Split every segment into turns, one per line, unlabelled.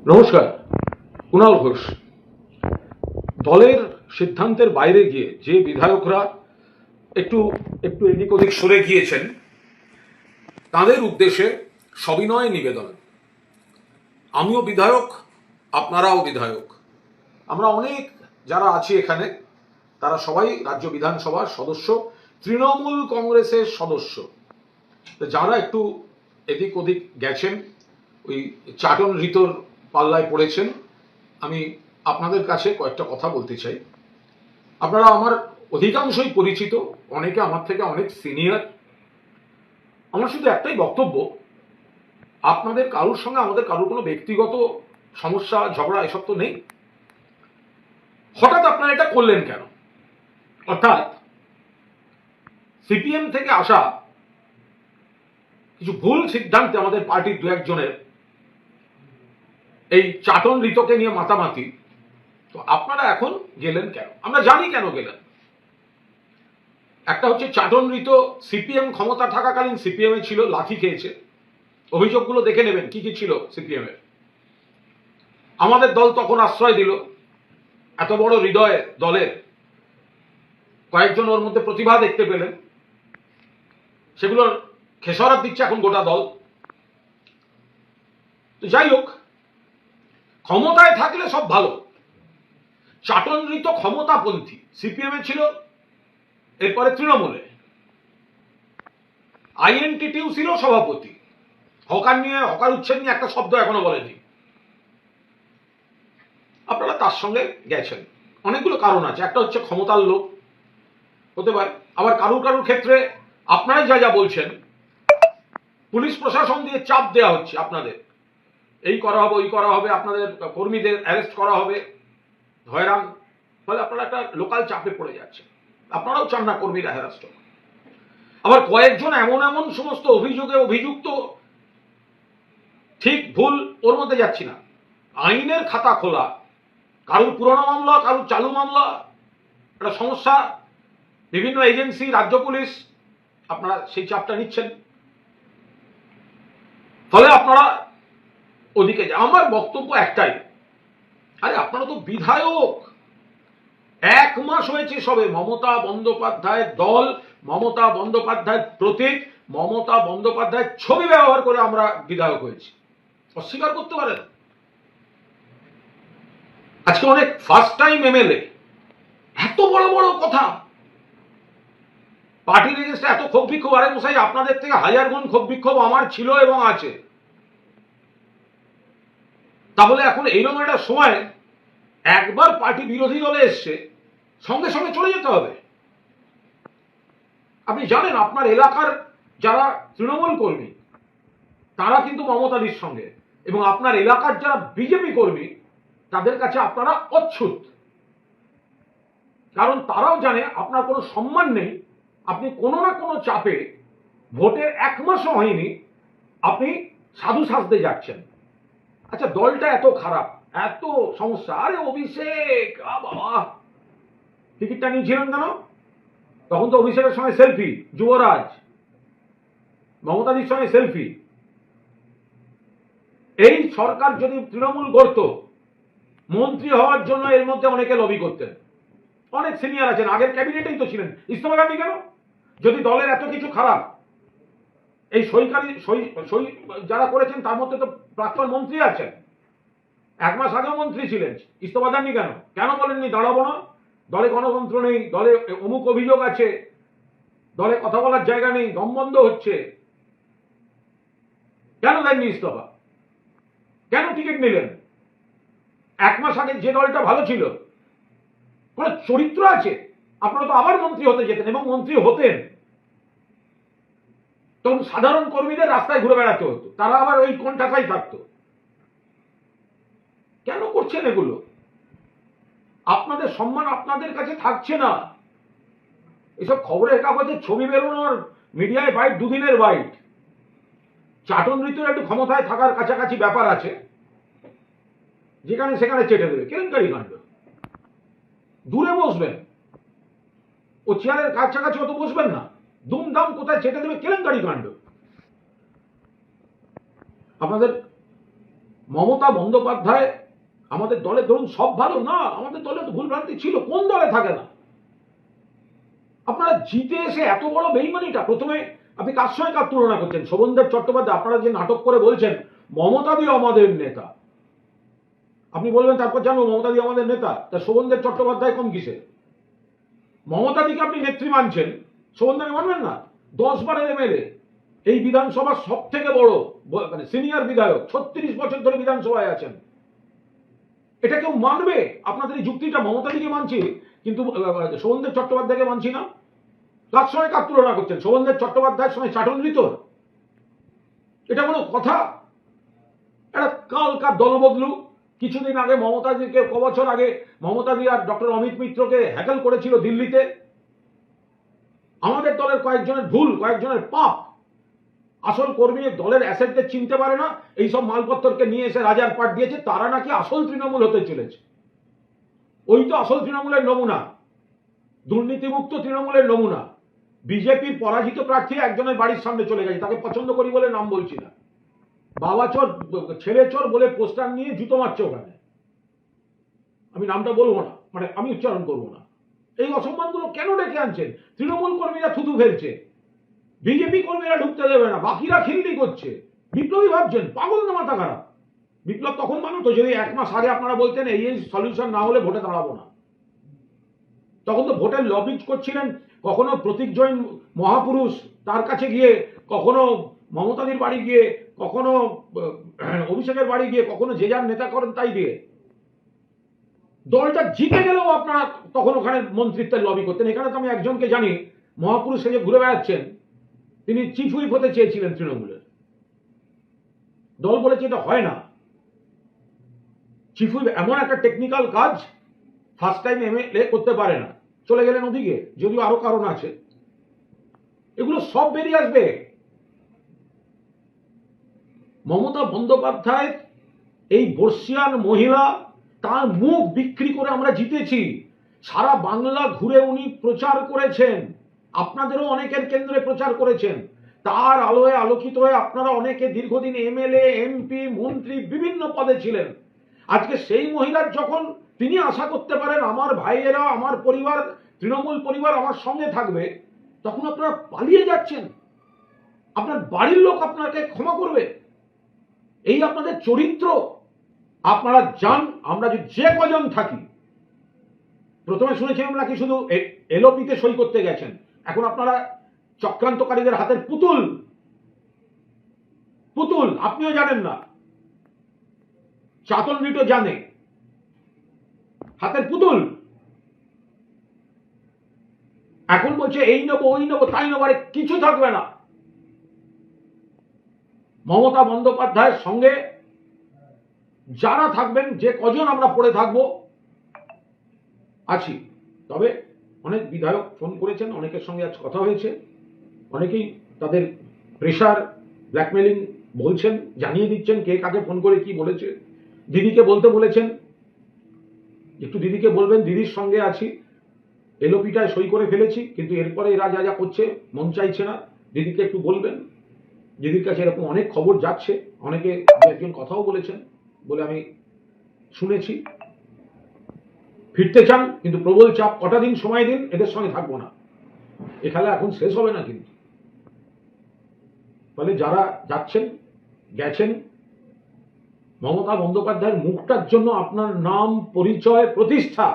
নমস্কার। কুণাল ঘোষ। দলের সিদ্ধান্তের বাইরে গিয়ে যে বিধায়করা একটু একটু এদিক ওদিক সরে গিয়েছেন তাদের উদ্দেশ্যে সবিনয় নিবেদন। আমিও বিধায়ক, আপনারাও বিধায়ক, আমরা অনেক যারা আছি এখানে তারা সবাই রাজ্য বিধানসভার সদস্য, তৃণমূল কংগ্রেসের সদস্য। যারা একটু এদিক ওদিক গেছেন, ওই চাটন ঋতর পাল্লায় পড়েছেন, আমি আপনাদের কাছে কয়েকটা কথা বলতে চাই। আপনারা আমার অধিকাংশই পরিচিত, অনেকে আমার থেকে অনেক সিনিয়র। আমার শুধু একটাই বক্তব্য, আপনাদের কারোর সঙ্গে আমাদের কারোর কোনো ব্যক্তিগত সমস্যা ঝগড়া এসব তো নেই। হঠাৎ আপনারা এটা করলেন কেন? অর্থাৎ সিপিএম থেকে আসা কিছু ভুল সিদ্ধান্তে আমাদের পার্টির দু একজনের এই চাটন ঋতকে নিয়ে মাতামাতি, তো আপনারা এখন গেলেন কেন? আমরা জানি কেন গেলেন। একটা হচ্ছে চাটন ঋত সিপিএম ক্ষমতা থাকাকালীন সিপিএম এ ছিল, লাঠি খেয়েছে। অভিযোগগুলো দেখে নেবেন কি কি ছিল সিপিএম এর। আমাদের দল তখন আশ্রয় দিল, এত বড় হৃদয় দলের কয়েকজন ওর মধ্যে প্রতিভা দেখতে পেলেন, সেগুলোর খেসারত দিচ্ছে এখন গোটা দল। তো যাই হোক, ক্ষমতায় থাকলে সব ভালো। চাটন ঋত ক্ষমতাপন্থী, সিপিএম এ ছিল, এরপরে তৃণমূলে। আইএনটিটিউ ছিল সভাপতি। হকার নিয়ে, হকার উচ্ছেদ নিয়ে একটা শব্দ এখনো বলেনি। আপনারা তার সঙ্গে গেছেন, অনেকগুলো কারণ আছে। একটা হচ্ছে ক্ষমতার লোভ হতে পারে, আবার কারুর কারুর ক্ষেত্রে আপনারাই যা যা বলছেন, পুলিশ প্রশাসন দিয়ে চাপ দেওয়া হচ্ছে আপনাদের, এই করা হবে, ওই করা হবে, আপনাদের কর্মীদের অ্যারেস্ট করা হবে, হয়রান। ফলে আপনারা একটা লোকাল চাপে পড়ে যাচ্ছে। আপনারাও চান না কর্মীরা হ্যারাস্ট হোক। আবার কয়েকজন এমন এমন সমস্ত অভিযোগে অভিযুক্ত, ঠিক ভুল ওর মধ্যে যাচ্ছি না, আইনের খাতা খোলা, কারুর পুরনো মামলা, কারুর চালু মামলা, একটা সমস্যা। বিভিন্ন এজেন্সি, রাজ্য পুলিশ, আপনারা সেই চাপটা নিচ্ছেন। ফলে আপনারা ওদিকে আমার বক্তব্য একটাই, আরে আপনারা তো বিধায়ক, 1 মাস হয়েছে সবে। মমতা বন্দ্যোপাধ্যায়ের দল, মমতা বন্দ্যোপাধ্যায়ের প্রতীক, মমতা বন্দ্যোপাধ্যায়ের ছবি ব্যবহার করে আমরা বিধায়ক হয়েছি। অস্বীকার করতে পারেন? আজকে অনেক ফার্স্ট টাইম এমএলএ, এত বড় বড় কথা, পার্টির এগেন্স্টে এত ক্ষোভ বিক্ষোভ। আরে মশাই, আপনাদের থেকে হাজার গুণ ক্ষোভ বিক্ষোভ আমার ছিল এবং আছে। তাহলে এখন এইরকম একটা সময় একবার পার্টি বিরোধী দলে এসছে, সঙ্গে সঙ্গে চলে যেতে হবে? আপনি জানেন আপনার এলাকার যারা তৃণমূল কর্মী তারা কিন্তু মমতাদির সঙ্গে, এবং আপনার এলাকার যারা বিজেপি কর্মী তাদের কাছে আপনারা অচ্ছুত। কারণ তারাও জানে আপনার কোনো সম্মান নেই। আপনি কোনো না কোনো চাপে, ভোটের 1 মাসও হয়নি, আপনি সাধু সাজতে যাচ্ছেন। আচ্ছা, দলটা এত খারাপ, এত সমস্যা, আরে অভিষেক বাবা টিকিটটা নিয়েছিলেন কেন? তখন তো অভিষেকের সঙ্গে সেলফি, যুবরাজ, মমতাদির সঙ্গে সেলফি। এই সরকার যদি তৃণমূল করত, মন্ত্রী হওয়ার জন্য এর মধ্যে অনেকে লবি করতেন, অনেক সিনিয়র আছেন, আগের ক্যাবিনেটেই তো ছিলেন। ইস্তফা দেননি কেন? যদি দলের এত কিছু খারাপ, এই সইকারী সই যারা করেছেন তার মধ্যে তো প্রাক্তন মন্ত্রী আছেন, 1 মাস আগেও মন্ত্রী ছিলেন। ইস্তফা দেননি কেন? কেন বলেননি দাঁড়াবো না, দলে গণতন্ত্র নেই, দলে অমুক অভিযোগ আছে, দলে কথা বলার জায়গা নেই, দম বন্ধ হচ্ছে? কেন দেননি ইস্তফা? কেন টিকিট নিলেন? 1 মাস আগে যে দলটা ভালো ছিল, কোন চরিত্র আছে? আপনারা তো আবার মন্ত্রী হতে যেতেন, এবং মন্ত্রী হতেন তখন সাধারণ কর্মীদের রাস্তায় ঘুরে বেড়াতে হতো, তারা আবার ওই কোনটাকাই থাকতো। কেন করছেন এগুলো? আপনাদের সম্মান আপনাদের কাছে থাকছে না। এসব খবরের কাগজে ছবি বেরোনোর, মিডিয়ায় বাইট, দুদিনের বাইট। চাটন ঋতুর একটু ক্ষমতায় থাকার কাছাকাছি ব্যাপার আছে, যেখানে সেখানে চেটে দেবে, কেলেঙ্কারি কাণ্ড। দূরে বসবেন, ও চেয়ারের কাছাকাছি অত বসবেন না, দুমদাম কোথায় চেটে দেবে, কেলেঙ্কারি কাণ্ড। আপনাদের মমতা বন্দ্যোপাধ্যায় আমাদের দলে ধরুন সব ভালো না, আমাদের দলে তো ভুলভ্রান্তি ছিল, কোন দলে থাকে না? আপনারা জিতে এসে এত বড় বেইমানিটা, প্রথমে আপনি কার সঙ্গে কার তুলনা করছেন? শোভনদেব চট্টোপাধ্যায়, আপনারা যে নাটক করে বলছেন মমতাদি আমাদের নেতা, আপনি বলবেন তারপর জানবো মমতাদি আমাদের নেতা, তা শোভনদেব চট্টোপাধ্যায় কম কিসে? মমতাদিকে আপনি নেত্রী মানছেন, শোভনদেবকে মানবেন না? 10 বারের এমএলএ, এই বিধানসভার সব থেকে বড় মানে সিনিয়র বিধায়ক, 36 বছর ধরে বিধানসভায় আছেন, এটা কেউ মানবে? আপনাদের এই যুক্তিটা মমতাদিকে মানছি কিন্তু শোভনদেব চট্টোপাধ্যায়কে মানছি না। কার সঙ্গে কার তুলনা করছেন? শোভনদেব চট্টোপাধ্যায়ের সঙ্গে চাটুর্যিত, এটা কোনো কথা? এটা কালকার দলবদলু। কিছুদিন আগে মমতাদিকে, কবছর আগে মমতাদি আর ডক্টর অমিত মিত্রকে হ্যাকেল করেছিল দিল্লিতে। আমাদের দলের কয়েকজনের ভুল, কয়েকজনের পাপ, আসল কর্মী দলের অ্যাসেটদের চিনতে পারে না, এইসব মালপত্রকে নিয়ে এসে রাজার পাট দিয়েছে, তারা নাকি আসল তৃণমূল হতে চলেছে। ওই তো আসল তৃণমূলের নমুনা, দুর্নীতিমুক্ত তৃণমূলের নমুনা। বিজেপির পরাজিত প্রার্থী একজনের বাড়ির সামনে চলে গেছে, তাকে পছন্দ করি বলে নাম বলছি না, বাবা চোর ছেলে চোর বলে পোস্টার নিয়ে জুতো মারছে ওখানে, আমি নামটা বলবো না, মানে আমি উচ্চারণ করবো না। এই অসম্মানগুলো কেন ডেকে আনছেন? তৃণমূল কর্মীরা থুতু ফেলছে, বিজেপি কর্মীরা ঢুকতে দেবে না, বাকিরা খিল্লি করছে। বিপ্লবী ভাবছেন? পাগল না মাথা খারাপ? বিপ্লব তখন মানতো যদি 1 মাস আগে আপনারা বলতেন এই সলিউশন না হলে ভোটে দাঁড়াবো না। তখন তো ভোটের লবি করছিলেন, কখনো প্রতীক জৈন মহাপুরুষ তার কাছে গিয়ে, কখনো মমতাদির বাড়ি গিয়ে, কখনো অভিষেকের বাড়ি গিয়ে, কখনো যে যার নেতা করেন তাই দিয়ে। দলটা জিতে গেলেও আপনারা তখন ওখানে মন্ত্রিত্বের লবি করতেন। এখানে তো আমি একজনকে জানি, মহাপুরুষ সেজে ঘুরে বেড়াচ্ছেন, তিনি চিফ হুইপ হতে চেয়েছিলেন তৃণমূলের, দল বলেছে এটা হয় না। চিফ হুইপ এমন একটা টেকনিক্যাল কাজ, ফার্স্ট টাইম এমএলএ করতে পারে না, চলে গেলেন ওদিকে, যদিও আরো কারণ আছে, এগুলো সব বেরিয়ে আসবে। মমতা বন্দ্যোপাধ্যায় এই বর্ষিয়ান মহিলা, তার মুখ বিক্রি করে আমরা জিতেছি। সারা বাংলা ঘুরে উনি প্রচার করেছেন, আপনাদেরও অনেকের কেন্দ্রে প্রচার করেছেন, তার আলোয় আলোকিত হয়ে আপনারা অনেকে দীর্ঘদিন এমএলএ, এমপি, মন্ত্রী বিভিন্ন পদে ছিলেন। আজকে সেই মহিলার যখন তিনি আশা করতে পারেন আমার ভাইয়েরা, আমার পরিবার, তৃণমূল পরিবার আমার সঙ্গে থাকবে, তখন আপনারা পালিয়ে যাচ্ছেন। আপনার বাড়ির লোক আপনাকে ক্ষমা করবে? এই আপনাদের চরিত্র? আপনারা যান, আমরা যে কজন থাকি, প্রথমে শুনেছিলাম নাকি শুধু এলওপিতে সই করতে গেছেন, এখন আপনারা চক্রান্তকারীদের হাতের পুতুল। পুতুল আপনিও জানেন না, চাতন রিটো জানে, হাতের পুতুল। এখন বলছে এই নেবো, ওই নেবো, তাই নেবো, আরে কিছু থাকবে না। মমতা বন্দ্যোপাধ্যায়ের সঙ্গে যারা থাকবেন, যে কজন আমরা পড়ে থাকবো আছি। তবে অনেক বিধায়ক ফোন করেছেন, অনেকের সঙ্গে আজ কথা হয়েছে, অনেকেই তাদের প্রেশার, ব্ল্যাকমেলিং বলছেন, জানিয়ে দিচ্ছেন কে কাকে ফোন করে কি বলেছে। দিদিকে বলতে বলেছেন, একটু দিদিকে বলবেন দিদির সঙ্গে আছি, এলওপিটায় সই করে ফেলেছি, কিন্তু এরপরে এরা যা যা করছে মন চাইছে না, দিদিকে একটু বলবেন। দিদির কাছে এরকম অনেক খবর যাচ্ছে, অনেকে একজন কথাও বলেছেন বলে আমি শুনেছি, ফিরতে চান, কিন্তু প্রবল চাপ, কটা দিন সময় দিন, এদের সঙ্গে থাকবো না। এ খেলা এখন শেষ হবে না কিন্তু। ফলে যারা যাচ্ছেন, গেছেন, মমতা বন্দ্যোপাধ্যায়ের মুখটার জন্য আপনার নাম, পরিচয়, প্রতিষ্ঠা,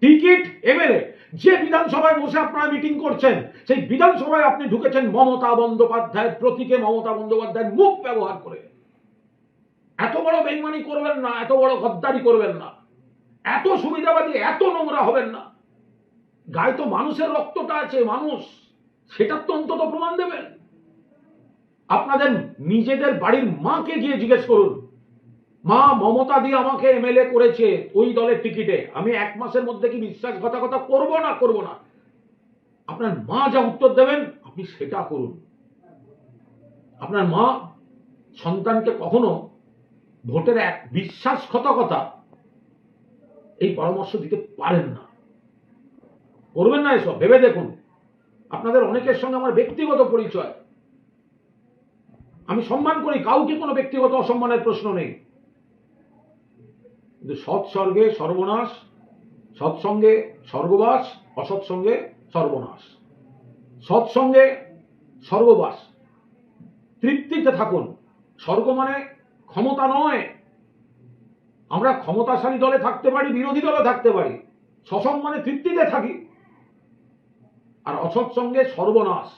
টিকিট, এমএলএ, যে বিধানসভায় বসে আপনারা মিটিং করছেন, সেই বিধানসভায় আপনি ঢুকেছেন মমতা বন্দ্যোপাধ্যায়ের প্রতীকে, মমতা বন্দ্যোপাধ্যায়ের মুখ ব্যবহার করে। এত বড় বেইমানি করবেন না, এত বড় গদ্দারি করবেন না, এত সুবিধাবাদী, এত নোংরা হবেন না। গায়ে তো মানুষের রক্তটা আছে, মানুষ, সেটার তো অন্তত প্রমাণ দেবেন। আপনাদের নিজেদের বাড়ির মাকে গিয়ে জিজ্ঞেস করুন, মা মমতা দিয়ে আমাকে এমএলএ করেছে ওই দলের টিকিটে, আমি 1 মাসের মধ্যে কি বিশ্বাসঘাতকতা করবো না করবো না? আপনার মা যা উত্তর দেবেন আপনি সেটা করুন। আপনার মা সন্তানকে কখনো ভোটের এক বিশ্বাসঘাতকতা এই পরামর্শ দিতে পারেন না, করবেন না এসব, ভেবে দেখুন। আপনাদের অনেকের সঙ্গে আমার ব্যক্তিগত পরিচয়, আমি সম্মান করি, কাউকে কোনো ব্যক্তিগত অসম্মানের প্রশ্ন নেই, কিন্তু সৎসর্গে সর্বনাশ, সৎসঙ্গে স্বর্গবাস, অসৎসঙ্গে সর্বনাশ। সৎসঙ্গে স্বর্গবাস, তৃপ্তিতে থাকুন। স্বর্গ মানে ক্ষমতা নয়। আমরা ক্ষমতাশালী দলে থাকতে পারি, বিরোধী দলে থাকতে পারি, সৎসঙ্গ মানে তৃপ্তিতে থাকি। আর অসৎসঙ্গে সর্বনাশ।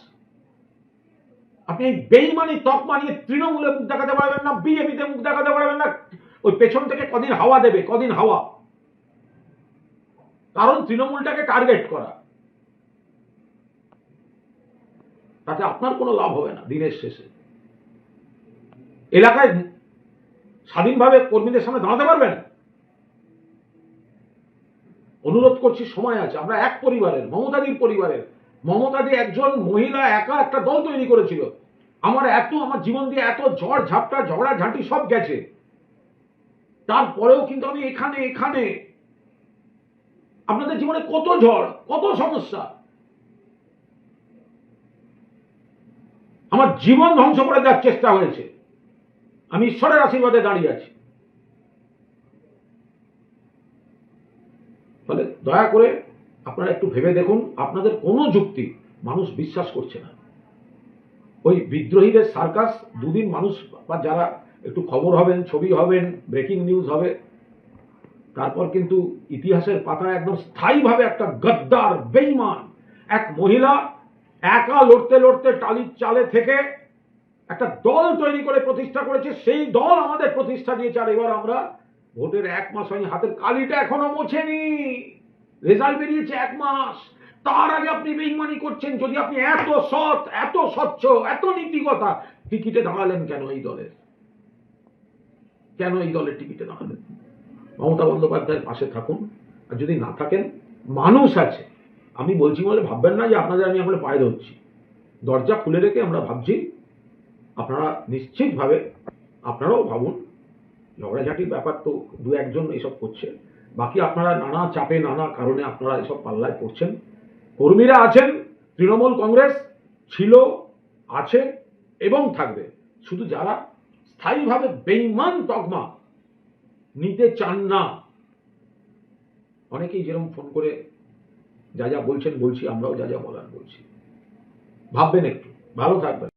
আপনি এই বেইমানি তক মানিয়ে তৃণমূলে মুখ দেখাতে পারবেন না, বিজেপিতে মুখ দেখাতে পারবেন না। ওই পেছন থেকে কদিন হাওয়া দেবে, কদিন হাওয়া, কারণ তৃণমূলটাকে টার্গেট করা, তাতে আপনার কোনো লাভ হবে না। দিনের শেষে এলাকায় স্বাধীনভাবে কর্মীদের সামনে দাঁড়াতে পারবেন? অনুরোধ করছি, সময় আছে। আমরা এক পরিবারের, মমতাদির পরিবারের। মমতাদি একজন মহিলা একা একটা দল তৈরি করেছিল। আমার জীবন দিয়ে এত ঝড় ঝাপটা ঝগড়াঝাঁটি সব গেছে, তারপরেও কিন্তু আমি এখানে আপনাদের জীবনে কত ঝড়, কত সমস্যা, আমার জীবন ধ্বংস করে দেওয়ার চেষ্টা হয়েছে। আমি ঈশ্বরের আশীর্বাদে দাঁড়িয়ে আছি। ফলে দয়া করে আপনারা একটু ভেবে দেখুন, আপনাদের কোনো যুক্তি মানুষ বিশ্বাস করছে না। ওই বিদ্রোহীদের সার্কাস, দুদিন মানুষ বা যারা একটু খবর হবেন, ছবি হবেন, ব্রেকিং নিউজ হবে, তারপর কিন্তু ইতিহাসের পাতায় একদম স্থায়ীভাবে একটা গদ্দার বেঈমান এক মহিলা একা লড়তে লড়তে টালির চালে থেকে একটা দল তৈরি করে প্রতিষ্ঠা করেছে। সেই দল আমাদের প্রতিষ্ঠা দিয়েছে। আর এবার আমরা ভোটের 1 মাস হয়নি, হাতের কালিটা এখনো মোছেনি, রেজাল্ট বেরিয়েছে 1 মাস, তার আগে আপনি বেঈমানি করছেন। যদি আপনি এত সৎ, এত স্বচ্ছ, এত নীতিকথা, টিকিটে দাঁড়ালেন কেন এই দলের? কেন এই দলের টিকিটে দাঁড়ালেন? মমতা বন্দ্যোপাধ্যায়ের পাশে থাকুন। আর যদি না থাকেন, মানুষ আছে। আমি বলছি বলে ভাববেন না যে আপনাদের আমি এখন পায়ে ধরছি। দরজা খুলে রেখে আমরা ভাবছি, আপনারা নিশ্চিতভাবে আপনারাও ভাবুন। ঝগড়াঝাটির ব্যাপার তো 2-1 জন এসব করছে, বাকি আপনারা নানা চাপে নানা কারণে আপনারা এসব পাল্লায় পড়ছেন। কর্মীরা আছেন, তৃণমূল কংগ্রেস ছিল, আছে এবং থাকবে। শুধু যারা স্থায়ীভাবে বেঈমান তকমা নিতে চান না, অনেকেই যেরকম ফোন করে যা যা বলছেন বলছি, আমরাও যা যা বলার বলছি। ভাববেন একটু, ভালো থাকবেন।